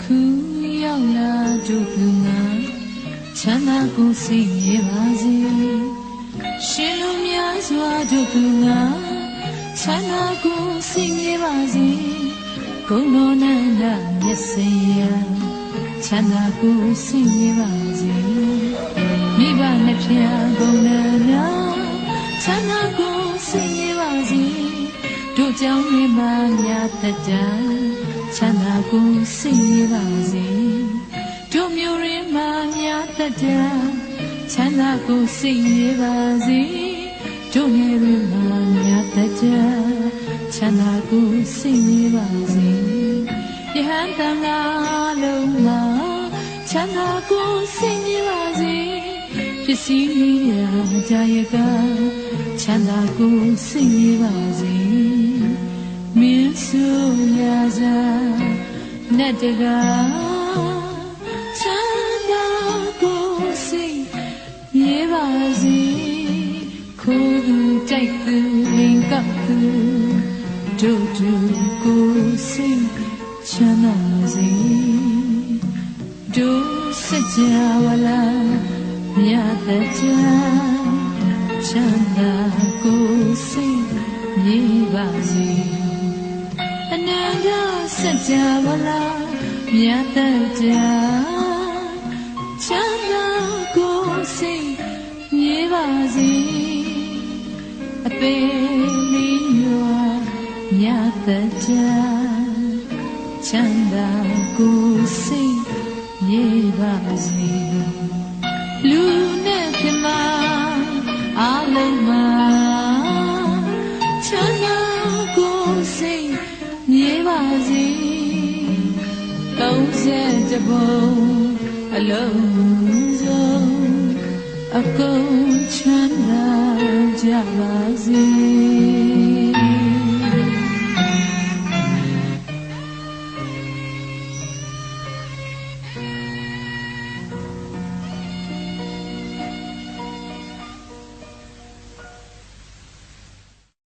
ခုရောက်လာတို့လူငါချမ်းသာကိုစိတ်ရပါစေရှင်လူများစွာတို့လူငါချမ်းသာကိုစိတ်ရပါစေဂုဏ်တော်နန္ဒမျက်စိရချမ်းသာကိုစိတ်ရပါစေမိဘနှစ်ဖျားဂုဏ်တော်များချမ်းသာကိုစိတ်ရပါစေတို့ကြောင့်မိမများတတ်ကြချမ်းသာကိုစိတ်ရပါစေတို့မျိုးရင်းမှများတတ်ကြချမ်းသာကိုစိတ်ရပါစေတို့ငယ်ရင်းမှများတတ်ကြချမ်းသာကိုစိတ်ရပါစေယဟန်တန်ဃာလုံးမှာချမ်းသာကိုစိတ်ရပါစေပစ္စည်းရာကြာရကချမ်းသာကိုစိတ်ရပါစေမင်းဆိုရာဇာနတ်တကာချမ်းသာကိုစိတ်ရပါစေခိုးသူတိုက်သူလင်ကပ်သူတို့ကိုစိတ်ချမ်းသာစေတို့စကြဝဠာမြတ်တကြချမ်းသာကိုစိတ်ရပါစေအနန္တစကြဝဠာမြတ်တကြချမ်းသာကိုစိတ်ရပါစေအပေလီရွာမြတ်တကြချမ်းသာကိုစိတ်ရပါစေလူနဲ့ပြမအားလုံးမှာချမ်းသာကိုစိတ်ရပါစေ30ဘုံအလုံးစုံအကုန်ချမ်းသာကြပါစေ